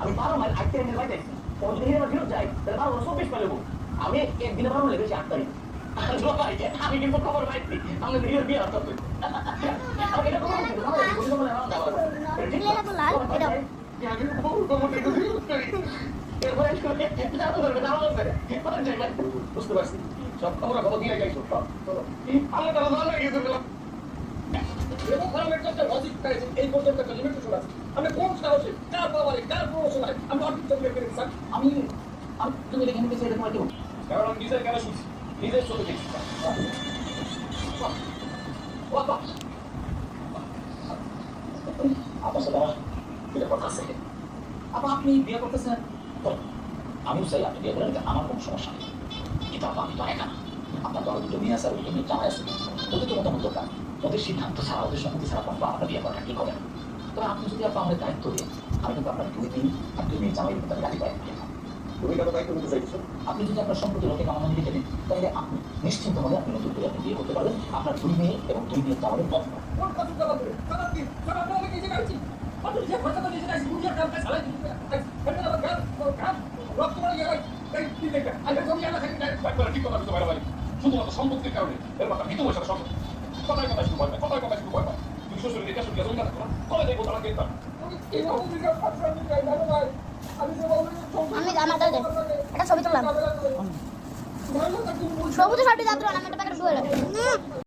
আমি 12 মাইল আইতে এনে বাইতে ও যদি হিরে ফিরত যাই তাহলে 12 24 মাইল আমি একদিনে 12 মাইল বেশি 8 তারিখ আমি কিন্তু খবর পাইছি আমি ভিডিও দিয়ে আসতে আমি এটা খবর দিতে আমার বুঝতে পারলাম না লেলা তো লাল এটা ya আমি খবর খবর দিতে করি এরপরে বুঝতে পারছি সব খবর দিয়ে যাইছো সব আল্লাহ তাআলা ভালো লাগিয়ে দিলাম এবং ফরমেট করতে লজিক কাজ এই পর্যন্ত একটা লিমিটেশন আছে আমি কোন সাহসে কার পাওয়ারে কার প্রমোশনায় আমি অর্থ চলে করে স্যার আমি তুমি এখানে এসে এটা তোমার কি কারণ আমি নিজের কেন শুনছি নিজের চোখে দেখছি বাবা আপনার সাথে বিয়ে করতেছে আপনি বিয়ে করতেছেন আমিও চাই আপনি বিয়ে করেন আমার কোনো সমস্যা নেই কিন্তু আমি তো একা না আপনার দল দুটো মেয়ে আছে আর দুটো মেয়ে জামাই আছে ওদের তো মতামত দরকার ওদের সিদ্ধান্ত ছাড়া ওদের সম্মতি ছাড়া আপনার আমরা বিয়ে করাটা কি করেন তবে আপনি যদি আপনার দায়িত্ব দেন আমি কিন্তু আপনার 2 দিন আর 2 মেয়ে জামাই কিন্তু আমি রাজি পাই তুমি কত দায়িত্ব নিতে চাইছো আপনি যদি আপনার সম্পত্তি লোকে কামানো দিতে দেন তাহলে আপনি নিশ্চিন্ত মনে আপনি নতুন করে আপনি বিয়ে করতে পারবেন আপনার 2 মেয়ে এবং 2 মেয়ে জামাইয়ের পথ কোন কথা কথা বলে সারা দিন সারা বলে কিছু গাইছি আপনি যে কথা বলে গাইছি দুনিয়ার কাম কাজ চালাই দিতে এটা আমার কাজ রক্ত করে গেল এই কি দেখে আগে জমি আলা থেকে একবার ঠিক কথা বলতে পারবে শুধুমাত্র সম্পত্তির কারণে এর মাথা ভিতর বসে সম্পত্তি কথায় কথা শুরু করবে কথায় কথা শুরু করবে তুমি শ্বশুর দিকে শুরু করে না কবে দেখো তারা কেন আমি আমার দাও এটা ছবি তুললাম সবুজ শার্টে যাত্রা আমি একটা প্যাকেট শুয়ে